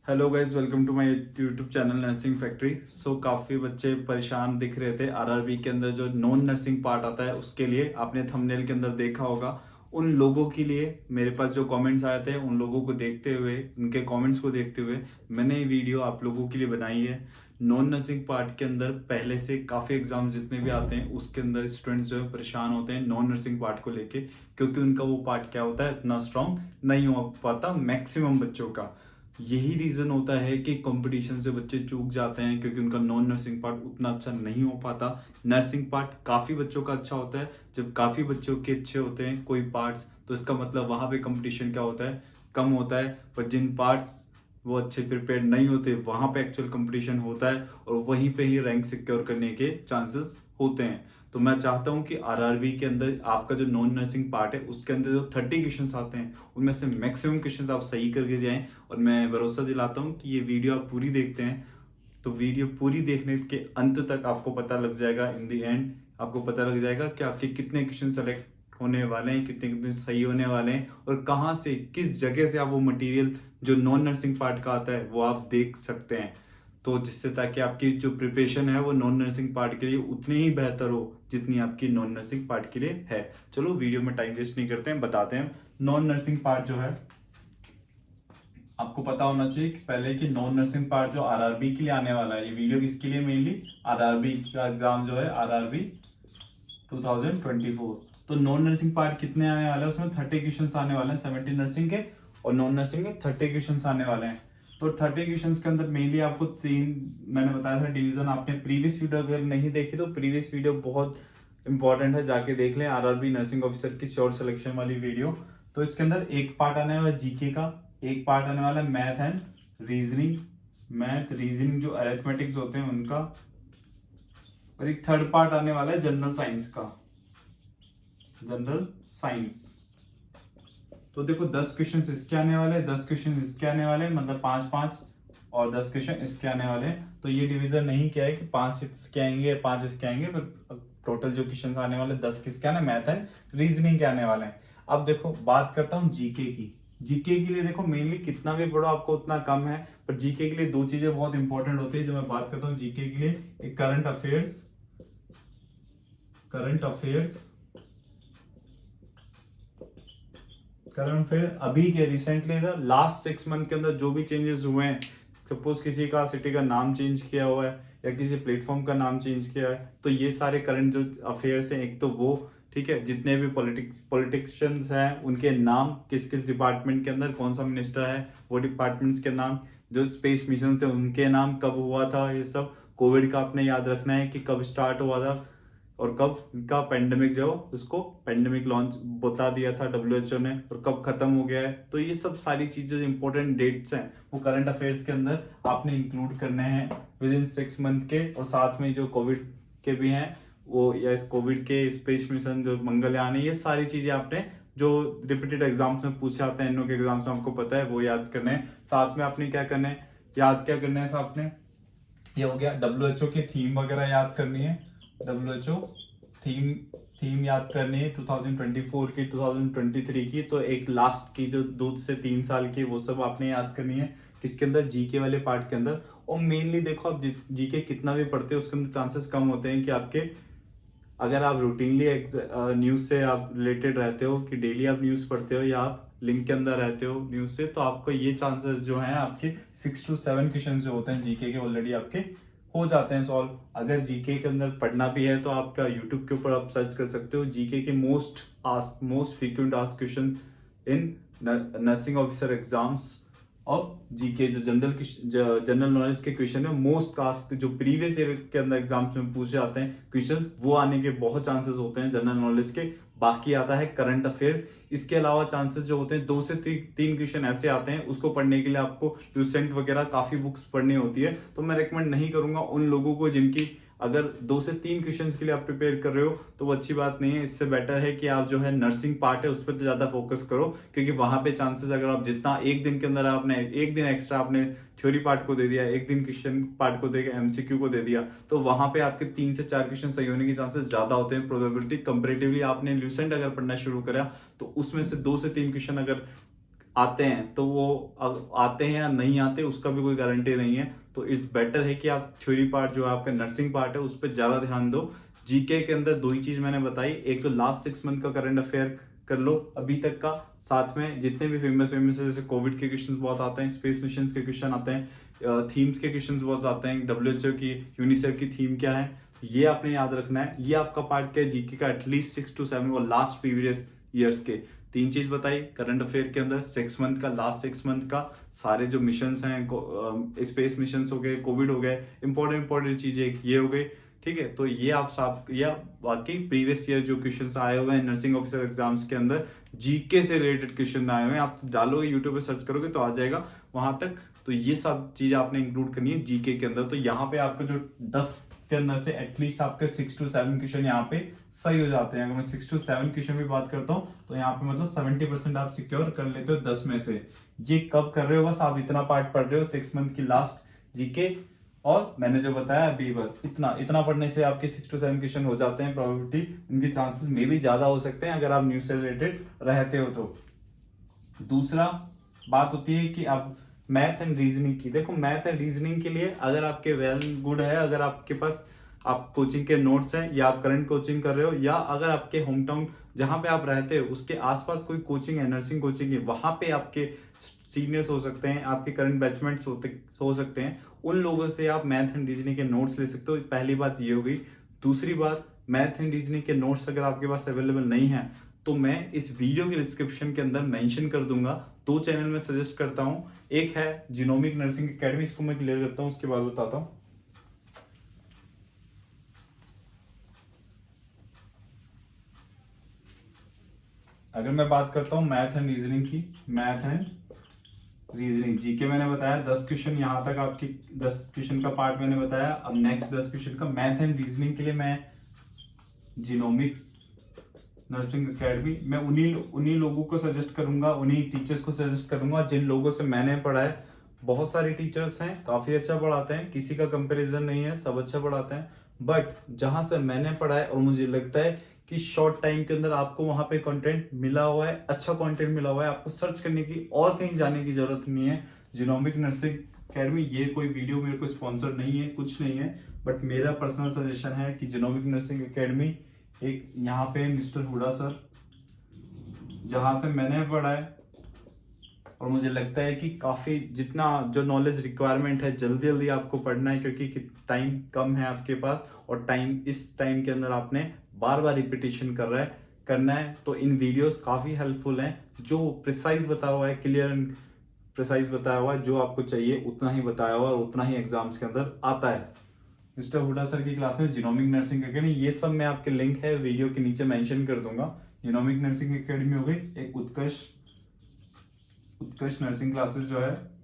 Hello guys, welcome to my YouTube channel nursing factory. काफ़ी बच्चे परेशान दिख रहे थे आरआरबी के अंदर जो नॉन नर्सिंग पार्ट आता है उसके लिए। आपने थंबनेल के अंदर देखा होगा। उन लोगों के लिए मेरे पास जो कमेंट्स आए थे उन लोगों को देखते हुए, उनके कमेंट्स को देखते हुए मैंने ये वीडियो आप लोगों के लिए बनाई है। नॉन नर्सिंग पार्ट के अंदर पहले से काफ़ी एग्जाम जितने भी आते हैं उसके अंदर स्टूडेंट्स जो है परेशान होते हैं नॉन नर्सिंग पार्ट को लेके, क्योंकि उनका वो पार्ट क्या होता है, इतना स्ट्रांग नहीं हो पाता मैक्सिमम बच्चों का। यही रीजन होता है कि कंपटीशन से बच्चे चूक जाते हैं, क्योंकि उनका नॉन नर्सिंग पार्ट उतना अच्छा नहीं हो पाता। नर्सिंग पार्ट काफी बच्चों का अच्छा होता है। जब काफी बच्चों के अच्छे होते हैं कोई पार्ट्स, तो इसका मतलब वहां पे कंपटीशन क्या होता है, कम होता है। पर जिन पार्ट्स वो अच्छे प्रिपेयर नहीं होते वहां पे एक्चुअल कंपटीशन होता है और वहीं पे ही रैंक सिक्योर करने के चांसेस होते हैं। तो मैं चाहता हूं कि आरआरबी के अंदर आपका जो नॉन नर्सिंग पार्ट है उसके अंदर जो 30 क्वेश्चंस आते हैं उनमें से मैक्सिमम क्वेश्चंस आप सही करके जाएं। और मैं भरोसा दिलाता हूं कि ये वीडियो आप पूरी देखते हैं तो वीडियो पूरी देखने के अंत तक आपको पता लग जाएगा, इन द एंड आपको पता लग जाएगा कि आपके कितने क्वेश्चन सेलेक्ट होने वाले हैं, कितने कितने सही होने वाले हैं और कहाँ से किस जगह से आप वो मटेरियल जो नॉन नर्सिंग पार्ट का आता है वो आप देख सकते हैं। तो जिससे ताकि आपकी जो प्रिपरेशन है वो नॉन नर्सिंग पार्ट के लिए उतनी ही बेहतर हो जितनी आपकी नॉन नर्सिंग पार्ट के लिए है। चलो वीडियो में टाइम वेस्ट नहीं करते हैं, बताते हैं। नॉन नर्सिंग पार्ट जो है आपको पता होना चाहिए कि पहले कि नॉन नर्सिंग पार्ट जो आरआरबी के लिए आने वाला है, ये वीडियो किसके लिए, मेनली आरआरबी का एग्जाम जो है आरआरबी 2024। तो नॉन नर्सिंग पार्ट कितने आने वाले हैं, उसमें 30 क्वेश्चंस आने वाले हैं 70 नर्सिंग के, और नॉन नर्सिंग के 30 क्वेश्चंस आने वाले हैं। तो 30 क्वेश्चंस के अंदर मेनली आपको तीन मैंने बताया था डिवीजन। आपने प्रीवियस वीडियो अगर नहीं देखी तो प्रीवियस वीडियो बहुत इंपॉर्टेंट है, जाके देख लें, आरआरबी नर्सिंग ऑफिसर की श्योर सिलेक्शन वाली वीडियो। तो इसके अंदर एक पार्ट आने वाला जीके का, एक पार्ट आने वाला है math and reasoning, math reasoning जो अरिथमेटिक्स होते हैं उनका, और एक थर्ड पार्ट आने वाला है जनरल साइंस का, जनरल साइंस। तो देखो 10 क्वेश्चन इसके आने वाले, 10 क्वेश्चन इसके आने वाले, मतलब 5-5, और 10 क्वेश्चन इसके आने वाले। तो ये डिवीजन नहीं किया है कि 5 इसके आएंगे 5 इसके आएंगे, पर टोटल जो क्वेश्चन आने वाले 10 किसके आने, मैथ एंड रीजनिंग के आने वाले हैं। अब देखो बात करता हूँ जीके की। जीके के लिए देखो मेनली कितना भी पढ़ो आपको उतना कम है, पर जीके के लिए दो चीजें बहुत इंपॉर्टेंट होती है जो मैं बात करता हूँ जीके के लिए। एक current affairs, current affairs, current affair अभी के रिसेंटली लास्ट 6 मंथ के अंदर जो भी चेंजेस हुए हैं, सपोज किसी का सिटी का नाम चेंज किया हुआ है या किसी प्लेटफॉर्म का नाम चेंज किया है, तो ये सारे करंट जो अफेयर्स हैं, एक तो वो ठीक है, जितने भी पॉलिटिशियंस हैं उनके नाम, किस किस डिपार्टमेंट के अंदर कौन सा मिनिस्टर है वो डिपार्टमेंट्स के नाम, जो स्पेस मिशन से उनके नाम, कब हुआ था ये सब, कोविड का आपने याद रखना है कि कब स्टार्ट हुआ था और कब का पेंडेमिक जो उसको पेंडेमिक लॉन्च बता दिया था डब्ल्यूएचओ ने, और कब खत्म हो गया है। तो ये सब सारी चीजें इंपॉर्टेंट डेट्स हैं वो करंट अफेयर्स के अंदर आपने इंक्लूड करने हैं विद इन 6 मंथ के। और साथ में जो कोविड के भी हैं वो, या इस कोविड के स्पेस मिशन जो मंगलयान है, ये सारी चीजें आपने जो रिपीटेड एग्जाम्स में पूछे आते हैं, एनओ के एग्जाम्स में आपको पता है वो याद करने हैं। साथ में आपने क्या करना है, याद क्या करना है साथ में, ये हो गया डब्ल्यूएचओ की थीम वगैरह याद करनी है, डब्ल्यूएचओ थीम थीम याद करनी है 2024 की, 2023 की। तो एक लास्ट की जो 2 से 3 साल की, वो सब आपने याद करनी है किसके अंदर, जीके वाले पार्ट के अंदर। और मेनली देखो आप जीके कितना भी पढ़ते हो उसके अंदर चांसेस कम होते हैं कि आपके, अगर आप रूटीनली न्यूज से आप रिलेटेड रहते हो, कि डेली आप न्यूज पढ़ते हो या आप लिंक के अंदर रहते हो न्यूज से, तो आपको ये चांसेस जो हैं आपके 6 to 7 क्वेश्चन जो होते हैं जीके के ऑलरेडी आपके हो जाते हैं सॉल्व। अगर जीके के अंदर पढ़ना भी है तो आपका यूट्यूब के ऊपर आप सर्च कर सकते हो जीके के most frequent asked question in nursing officer exams of GK, जो जनरल नॉलेज के क्वेश्चन है मोस्ट कास्ट, जो प्रीवियस ईयर के अंदर एग्जाम्स में पूछे जाते हैं क्वेश्चन, वो आने के बहुत चांसेस होते हैं जनरल नॉलेज के। बाकी आता है करंट अफेयर। इसके अलावा चांसेस जो होते हैं 2 से 3 क्वेश्चन ऐसे आते हैं, उसको पढ़ने के लिए आपको ल्यूसेंट वगैरह काफी बुक्स पढ़नी होती है। तो मैं रेकमेंड नहीं करूंगा उन लोगों को जिनकी, अगर 2 से 3 क्वेश्चंस के लिए आप प्रिपेयर कर रहे हो तो वो अच्छी बात नहीं है। इससे बेटर है कि आप जो है नर्सिंग पार्ट है उस पर ज्यादा फोकस करो, क्योंकि वहां पे चांसेस, अगर आप जितना एक दिन के अंदर आपने एक दिन एक्स्ट्रा आपने थ्योरी पार्ट को दे दिया, एक दिन क्वेश्चन पार्ट को देकर एमसीक्यू को दे दिया, तो वहां पे आपके 3 से 4 क्वेश्चन सही होने के चांसेस ज्यादा होते हैं प्रोबेबिलिटी। कंपेरेटिवली आपने ल्यूसेंट अगर पढ़ना शुरू करा तो उसमें से 2 से 3 क्वेश्चन अगर आते हैं तो वो आते हैं या नहीं आते उसका भी कोई गारंटी नहीं है। तो इट्स बेटर है कि आप थ्योरी पार्ट जो है आपका नर्सिंग पार्ट है उस पर ज़्यादा ध्यान दो। जीके के अंदर दो ही चीज़ मैंने बताई, एक तो लास्ट 6 मंथ का करंट अफेयर कर लो अभी तक का, साथ में जितने भी फेमस फेमस है जैसे कोविड के क्वेश्चंस बहुत आते हैं, स्पेस मिशन के क्वेश्चन आते हैं, थीम्स के क्वेश्चंस बहुत आते हैं, WHO की यूनिसेफ की थीम क्या है ये आपने याद रखना है। ये आपका पार्ट क्या है जीके का, एटलीस्ट 6 to 7 और लास्ट प्रीवियस ईयर्स के 3 चीज बताई करंट अफेयर के अंदर, 6 मंथ का, लास्ट 6 मंथ का, सारे जो मिशंस हैं, स्पेस मिशंस हो गए, कोविड हो गए, इंपॉर्टेंट चीजें ये हो गई, ठीक है। तो ये आप सब या बाकी प्रीवियस ईयर जो क्वेश्चंस आए हुए हैं नर्सिंग ऑफिसर एग्जाम्स के अंदर जीके से रिलेटेड क्वेश्चन आए हुए हैं, आप डालोगे यूट्यूब पे सर्च करोगे तो आ जाएगा वहां तक। तो ये सब चीज आपने इंक्लूड करनी है जीके के अंदर। तो यहाँ पे आपका जो 10 के अंदर से एटलीस्ट आपके 6 to 7 क्वेश्चन यहाँ पे सही हो जाते हैं। अगर मैं 6 to 7 क्वेश्चन की बात करता हूँ तो यहाँ पे मतलब 70% आप सिक्योर कर लेते हो 10 में से। ये कब कर रहे हो, बस आप इतना पार्ट पढ़ रहे हो 6 मंथ की लास्ट जीके, और मैंने जो बताया अभी बस इतना पढ़ने से आपके 6 to 7 क्वेश्चन हो जाते हैं। प्रोबेबिलिटी उनके चांसेस में भी ज्यादा हो सकते हैं अगर आप न्यूज से रिलेटेड रहते हो तो। दूसरा बात होती है कि आप मैथ एंड रीजनिंग की, देखो मैथ एंड रीजनिंग के लिए अगर आपके वेल गुड है, अगर आपके पास आप कोचिंग के नोट्स हैं या आप करंट कोचिंग कर रहे हो, या अगर आपके होम टाउन जहां पे आप रहते हो उसके आसपास कोई कोचिंग है, नर्सिंग कोचिंग है, वहां पे आपके सीनियर्स हो सकते हैं, आपके करंट बैचमेंट्स हो सकते हैं, उन लोगों से आप मैथ एंड रीजनिंग के नोट्स ले सकते हो। पहली बात ये हो गई। दूसरी बात, मैथ एंड रीजनिंग के नोट्स अगर आपके पास अवेलेबल नहीं है तो मैं इस वीडियो के डिस्क्रिप्शन के अंदर मेंशन कर दूंगा। 2 चैनल में सजेस्ट करता हूं, एक है जिनोमिक नर्सिंग एकेडमी, इसको मैं क्लियर करता हूं उसके बाद बताता हूं। अगर मैं बात करता हूं मैथ एंड रीजनिंग की, मैथ एंड रीजनिंग जीके मैंने बताया 10 क्वेश्चन, यहां तक आपकी 10 क्वेश्चन का पार्ट मैंने बताया। अब नेक्स्ट 10 क्वेश्चन का मैथ एंड रीजनिंग के लिए मैं जिनोमिक नर्सिंग एकेडमी, मैं उन्हीं लोगों को सजेस्ट करूंगा, उन्हीं टीचर्स को सजेस्ट करूंगा जिन लोगों से मैंने पढ़ा है। बहुत सारे टीचर्स हैं, काफी अच्छा पढ़ाते हैं, किसी का कंपैरिजन नहीं है, सब अच्छा पढ़ाते हैं, बट जहां से मैंने पढ़ा है और मुझे लगता है कि शॉर्ट टाइम के अंदर आपको वहां पे कंटेंट मिला हुआ है, अच्छा कंटेंट मिला हुआ है, आपको सर्च करने की और कहीं जाने की जरूरत नहीं है। जिनोमिक नर्सिंग एकेडमी, ये कोई वीडियो मेरे को स्पॉन्सर नहीं है, कुछ नहीं है, बट मेरा पर्सनल सजेशन है कि जिनोमिक नर्सिंग एकेडमी, एक यहाँ पे मिस्टर हुडा सर जहां से मैंने पढ़ा है, और मुझे लगता है कि काफी जितना जो नॉलेज रिक्वायरमेंट है जल्दी जल्दी आपको पढ़ना है, क्योंकि टाइम कम है आपके पास, और इस टाइम के अंदर आपने बार बार रिपीटेशन करना है। तो इन वीडियोस काफी हेल्पफुल हैं, जो प्रिसाइज बताया हुआ है, क्लियर एंड प्रिसाइज बताया हुआ है, जो आपको चाहिए उतना ही बताया हुआ और उतना ही एग्जाम्स के अंदर आता है। मिस्टर हुडा सर की क्लासेस जिनोमिक नर्सिंग एकेडमी, ये सब मैं आपके लिंक है वीडियो के नीचे मेंशन कर दूंगा। जिनोमिक नर्सिंग एकेडमी हो गई, एक उत्कर्ष नर्सिंग क्लासेस जो है,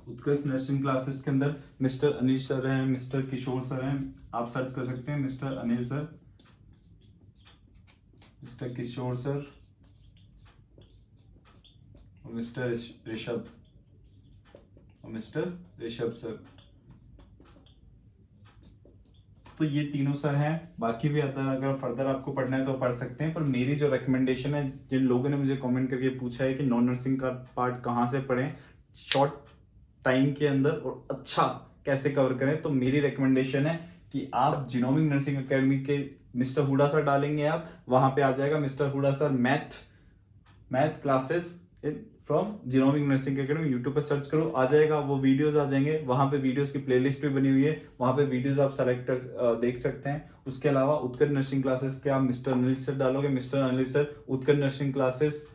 उत्कर्ष नर्सिंग क्लासेस के अंदर मिस्टर अनिल सर हैं, मिस्टर किशोर सर हैं, आप सर्च कर सकते हैं मिस्टर अनिल सर, मिस्टर किशोर सर और मिस्टर ऋषभ सर। तो ये तीनों सर हैं, बाकी भी अगर फर्दर आपको पढ़ना है तो पढ़ सकते हैं। पर मेरी जो रिकमेंडेशन है, जिन लोगों ने मुझे कमेंट करके पूछा है कि नॉन नर्सिंग का पार्ट कहाँ से पढ़ें शॉर्ट टाइम के अंदर और अच्छा कैसे कवर करें, तो मेरी रिकमेंडेशन है कि आप जिनोमिक नर्सिंग एकेडमी के मिस्टर हुडा सर डालेंगे, आप वहां पे आ जाएगा mister Hooda sir math classes from genomic nursing academy, YouTube पे सर्च करो आ जाएगा, वो वीडियोस आ जाएंगे, वहां पे वीडियोस की प्लेलिस्ट भी बनी हुई है, वहां पे वीडियोस आप सेलेक्टर्स देख सकते हैं। उसके अलावा उत्कर्ष नर्सिंग क्लासेस के आप मिस्टर अनिल सर डालोगे, मिस्टर अनिल सर उत्कर्ष नर्सिंग क्लासेस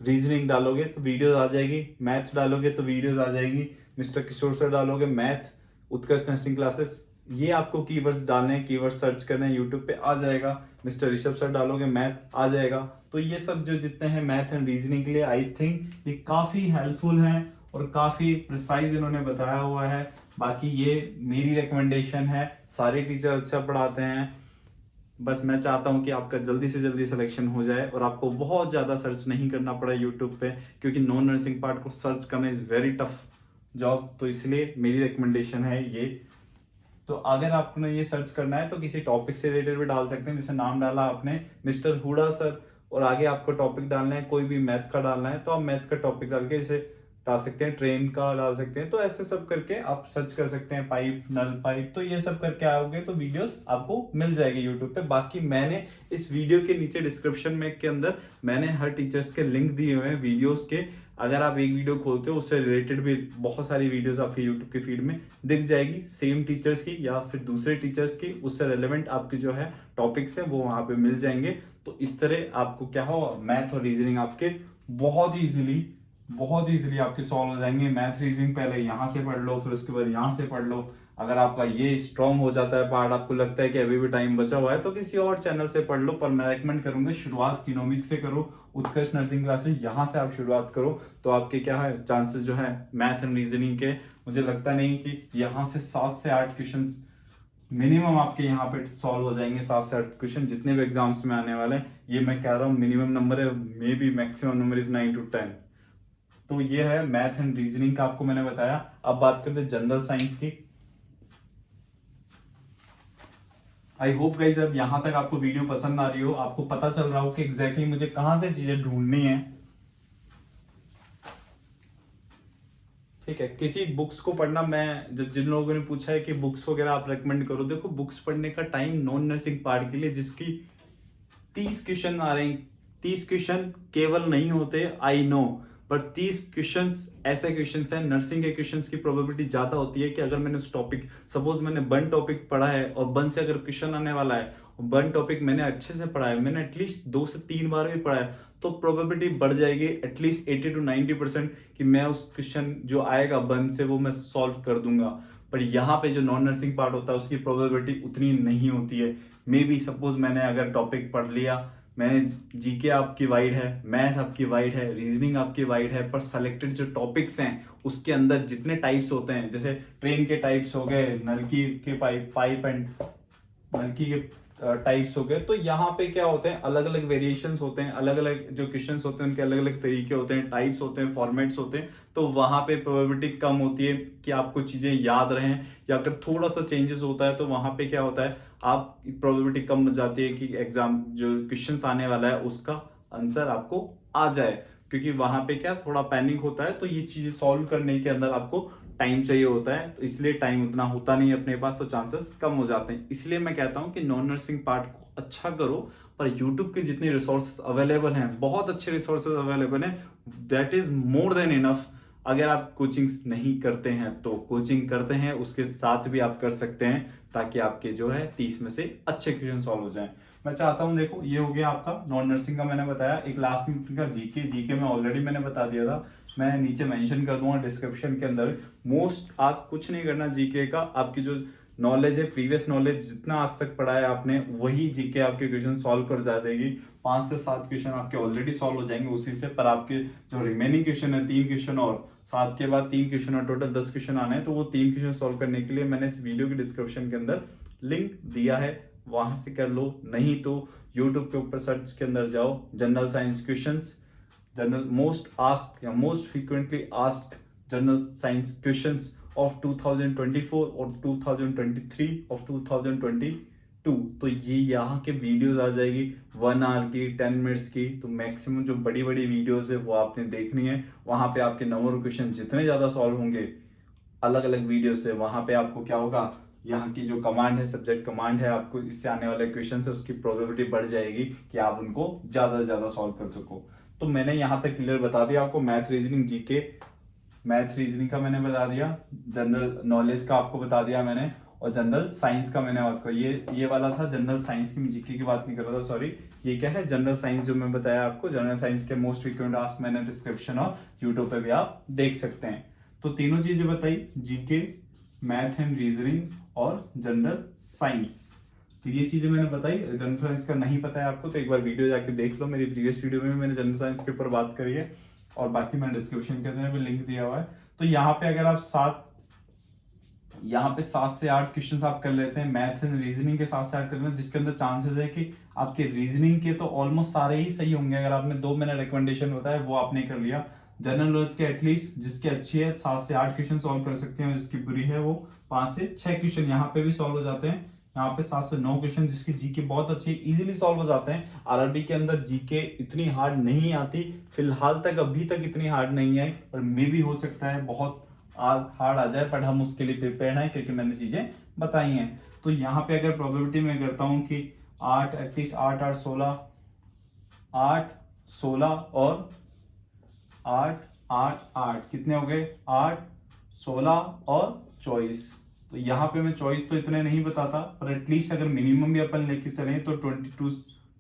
रीजनिंग डालोगे तो वीडियोस आ जाएगी, मैथ डालोगे तो वीडियोस आ जाएगी, मिस्टर किशोर सर डालोगे मैथ उत्कर्ष नर्सिंग क्लासेस, ये आपको कीवर्ड्स डालने हैं, कीवर्ड सर्च करने हैं, यूट्यूब पे आ जाएगा। मिस्टर ऋषभ सर डालोगे मैथ आ जाएगा। तो ये सब जो जितने हैं मैथ एंड रीजनिंग के लिए आई थिंक ये काफी हेल्पफुल हैं और काफी प्रिसाइज इन्होंने बताया हुआ है। बाकी ये मेरी रिकमेंडेशन है, सारे टीचर अच्छा पढ़ाते हैं, बस मैं चाहता हूं कि आपका जल्दी से जल्दी सिलेक्शन हो जाए और आपको बहुत ज़्यादा सर्च नहीं करना पड़े यूट्यूब पे, क्योंकि नॉन नर्सिंग पार्ट को सर्च करना इज़ वेरी टफ जॉब। तो इसलिए मेरी रिकमेंडेशन है ये। तो अगर आपने ये सर्च करना है तो किसी टॉपिक से रिलेटेड भी डाल सकते हैं, जैसे नाम डाला आपने मिस्टर हुडा सर और आगे आपको टॉपिक डालना है, कोई भी मैथ का डालना है तो आप मैथ का टॉपिक डाल के इसे डाल सकते हैं, ट्रेन का डाल सकते हैं। तो ऐसे सब करके आप सर्च कर सकते हैं, पाइप, नल पाइप, तो ये सब करके आओगे तो वीडियोस आपको मिल जाएगी यूट्यूब पे। बाकी मैंने इस वीडियो के नीचे डिस्क्रिप्शन में के अंदर मैंने हर टीचर्स के लिंक दिए हुए हैं वीडियोस के। अगर आप एक वीडियो खोलते हो उससे रिलेटेड भी बहुत सारी वीडियोस आपके यूट्यूब के फीड में दिख जाएगी, सेम टीचर्स की या फिर दूसरे टीचर्स की, उससे रिलेवेंट आपके जो है टॉपिक्स है वो वहां पे मिल जाएंगे। तो इस तरह आपको क्या हो, मैथ और रीजनिंग आपके बहुत इजीली आपके सॉल्व हो जाएंगे। मैथ रीजनिंग पहले यहाँ से पढ़ लो, फिर उसके बाद यहाँ से पढ़ लो। अगर आपका ये स्ट्रॉन्ग हो जाता है पार्ट, आपको लगता है कि अभी भी टाइम बचा हुआ है, तो किसी और चैनल से पढ़ लो, पर मैं रेकमेंड करूंगा शुरुआत जीनोमिक्स से करो, उत्कर्ष नर्सिंग क्लासेस, यहाँ से आप शुरुआत करो। तो आपके क्या है चांसेस जो है मैथ एंड रीजनिंग के, मुझे लगता नहीं कि यहाँ से 7 से 8 क्वेश्चन मिनिमम आपके यहाँ पे सॉल्व हो जाएंगे। 7 से 8 क्वेश्चन जितने भी एग्जाम्स में आने वाले हैं, ये मैं कह रहा हूँ मिनिमम नंबर है, may be maximum number is 9 to 10। तो ये है मैथ एंड रीजनिंग का आपको मैंने बताया। अब बात करते हैं जनरल साइंस की। आई होप गाइज अब यहां तक आपको वीडियो पसंद आ रही हो, आपको पता चल रहा हो कि एग्जैक्टली मुझे कहां से चीजें ढूंढनी है। ठीक है, किसी बुक्स को पढ़ना, मैं जब जिन लोगों ने पूछा है कि बुक्स वगैरह आप रेकमेंड करो, देखो बुक्स पढ़ने का टाइम नॉन नर्सिंग पार्ट के लिए जिसकी 30 क्वेश्चन आ रहे हैं, 30 क्वेश्चन केवल नहीं होते, आई नो, पर 30 क्वेश्चंस ऐसे क्वेश्चंस हैं, नर्सिंग के क्वेश्चंस की प्रोबेबिलिटी ज्यादा होती है कि अगर मैंने उस टॉपिक, सपोज मैंने बन टॉपिक पढ़ा है और बन से अगर क्वेश्चन आने वाला है, बन टॉपिक मैंने अच्छे से पढ़ा है, मैंने एटलीस्ट 2 से 3 बार भी पढ़ा है, तो प्रोबेबिलिटी बढ़ जाएगी एटलीस्ट 80 to 90% कि मैं उस क्वेश्चन जो आएगा बन से वो मैं सॉल्व कर दूंगा। पर यहाँ पे जो नॉन नर्सिंग पार्ट होता है उसकी प्रोबेबिलिटी उतनी नहीं होती है। मे बी सपोज मैंने अगर टॉपिक पढ़ लिया, मैंने जीके आपकी वाइड है, मैथ आपकी वाइड है, रीजनिंग आपकी वाइड है, पर सेलेक्टेड जो टॉपिक्स हैं उसके अंदर जितने टाइप्स होते हैं, जैसे ट्रेन के टाइप्स हो गए, नलकी के पाइप एंड नलकी के टाइप्स हो गए, तो यहाँ पे क्या होते हैं अलग अलग वेरिएशंस होते हैं, अलग अलग जो क्वेश्चंस होते हैं उनके अलग अलग तरीके होते हैं, टाइप्स होते हैं, फॉर्मेट्स होते हैं। तो वहां पे प्रोबेबिलिटी कम होती है कि आपको चीजें याद रहें, या अगर थोड़ा सा चेंजेस होता है तो वहां पे क्या होता है आप प्रोबेबिलिटी कम हो जाती है कि एग्जाम जो क्वेश्चन आने वाला है उसका आंसर आपको आ जाए, क्योंकि वहां पे क्या थोड़ा पैनिक होता है। तो ये चीजें सॉल्व करने के अंदर आपको टाइम चाहिए होता है, तो इसलिए टाइम उतना होता नहीं है अपने पास, तो चांसेस कम हो जाते हैं। इसलिए मैं कहता हूं कि नॉन नर्सिंग पार्ट को अच्छा करो, पर यूट्यूब के जितने रिसोर्सेस अवेलेबल हैं, बहुत अच्छे रिसोर्सेस अवेलेबल हैं, that is more than enough. अगर आप कोचिंग्स नहीं करते हैं तो कोचिंग करते हैं, उसके साथ भी आप कर सकते हैं, ताकि आपके जो है 30 में से अच्छे क्वेश्चन सॉल्व हो जाएं। मैं चाहता हूं, देखो ये हो गया आपका नॉन नर्सिंग का मैंने बताया। एक लास्ट में का जीके में ऑलरेडी मैंने बता दिया था, मैं नीचे मेंशन कर दूंगा डिस्क्रिप्शन के अंदर। मोस्ट आज कुछ नहीं करना जीके का, आपकी जो नॉलेज है, प्रीवियस नॉलेज जितना आज तक पढ़ा है आपने, वही जीके आपके क्वेश्चन सॉल्व कर जा देगी। 5 से 7 क्वेश्चन आपके ऑलरेडी सॉल्व हो जाएंगे उसी से, पर आपके जो रिमेनिंग क्वेश्चन है 3 क्वेश्चन और 7 के बाद 3 क्वेश्चन और टोटल 10 क्वेश्चन आने हैं, तो वो 3 क्वेश्चन सॉल्व करने के लिए मैंने इस वीडियो के डिस्क्रिप्शन के अंदर लिंक दिया है, वहां से कर लो। नहीं तो यूट्यूब के ऊपर सर्च के अंदर जाओ, general science questions, general most asked या most frequently asked general science questions of 2024 और 2023 ऑफ 2022, तो ये यहाँ के वीडियोस आ जाएगी 1 आवर की, 10 मिनट्स की। तो मैक्सिमम जो बड़ी बड़ी वीडियोस है वो आपने देखनी है, वहां पे आपके नंबर ऑफ क्वेश्चन जितने ज्यादा सॉल्व होंगे अलग अलग वीडियो से, वहां पे आपको क्या होगा, यहाँ की जो कमांड है, सब्जेक्ट कमांड है, आपको इससे आने वाले क्वेश्चन है उसकी प्रोबेबिलिटी बढ़ जाएगी कि आप उनको ज्यादा से ज्यादा सॉल्व कर सको। तो मैंने यहाँ तक क्लियर बता दिया आपको, math reasoning GK, math reasoning का मैंने बता दिया, जनरल नॉलेज का आपको बता दिया मैंने, और जनरल साइंस का मैंने बात किया। ये वाला था जनरल साइंस की, जीके की बात नहीं कर रहा था, सॉरी। ये क्या है जनरल साइंस जो मैं बताया आपको, जनरल साइंस के मोस्ट फ्रीक्वेंट आस्क्ड मैंने डिस्क्रिप्शन और यूट्यूब पे भी आप देख सकते हैं। तो तीनों चीजें बताई, जीके, मैथ एंड रीजनिंग और जनरल साइंस, तो ये चीजें मैंने बताई। जनरल साइंस का नहीं पता है आपको तो एक बार वीडियो जाके देख लो, मेरी प्रीवियस वीडियो में मैंने जनरल साइंस के ऊपर बात करी है, और बाकी मैंने डिस्क्रिप्शन के अंदर भी लिंक दिया हुआ है। तो यहाँ पे अगर आप 7 से 8 क्वेश्चन आप कर लेते हैं, मैथ एंड रीजनिंग के 7 से 8 कर लेते हैं, जिसके अंदर चांसेस है कि आपके रीजनिंग के तो ऑलमोस्ट सारे ही सही होंगे। अगर आपने 2 मैंने रिकमेंडेशन बताया वो आपने कर लिया, जनरल नॉलेज के एटलीस्ट जिसकी अच्छी है 7 से 8 क्वेश्चन सॉल्व कर सकते हैं, और जिसकी बुरी है वो 5 से 6 क्वेश्चन यहाँ पे भी सॉल्व हो जाते हैं, यहाँ पे 7 से 9 क्वेश्चन जिसकी जीके बहुत अच्छी इजीली सॉल्व हो जाते हैं। आरआरबी के अंदर जीके इतनी हार्ड नहीं आती, फिलहाल तक अभी तक इतनी हार्ड नहीं आई, और मे भी हो सकता है बहुत हार्ड आ जाए, पर हम उसके लिए प्रिपेयर हैं क्योंकि मैंने चीजें बताई हैं। तो यहाँ पे अगर प्रोबेबिलिटी में करता हूँ कि 8 एटलीस्ट 8 8 16 8 16 और 8 8 8 कितने हो गए 8 16 और 24। तो यहाँ पे मैं चॉइस तो इतने नहीं बताता, पर एटलीस्ट अगर मिनिमम भी अपन लेके चले तो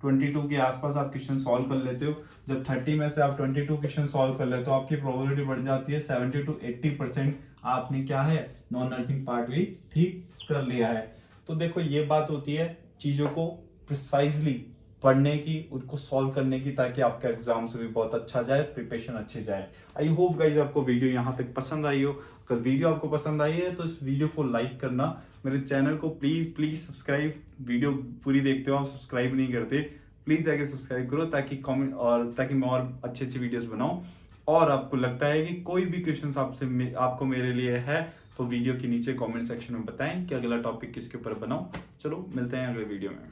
22 के आसपास आप क्वेश्चन सॉल्व कर लेते हो। जब 30 में से आप 22 क्वेश्चन सॉल्व कर लेते हो, आपकी प्रोबेबिलिटी बढ़ जाती है 70 to 80%। आपने क्या है नॉन नर्सिंग पार्ट भी ठीक कर लिया है। तो देखो ये बात होती है चीजों को प्रिसाइजली पढ़ने की, उनको सॉल्व करने की, ताकि आपका एग्जाम से भी बहुत अच्छा जाए, प्रिपरेशन अच्छी जाए। आई होप गाइज आपको वीडियो यहाँ तक पसंद आई हो। अगर वीडियो आपको पसंद आई है तो इस वीडियो को लाइक करना, मेरे चैनल को प्लीज सब्सक्राइब, वीडियो पूरी देखते हो आप सब्सक्राइब नहीं करते, प्लीज जाके सब्सक्राइब करो ताकि कमेंट और ताकि मैं और अच्छी अच्छी वीडियोस बनाऊं। और आपको लगता है कि कोई भी क्वेश्चन आपको मेरे लिए है तो वीडियो के नीचे कमेंट सेक्शन में बताएं कि अगला टॉपिक किसके ऊपर बनाऊं। चलो मिलते हैं अगले वीडियो में।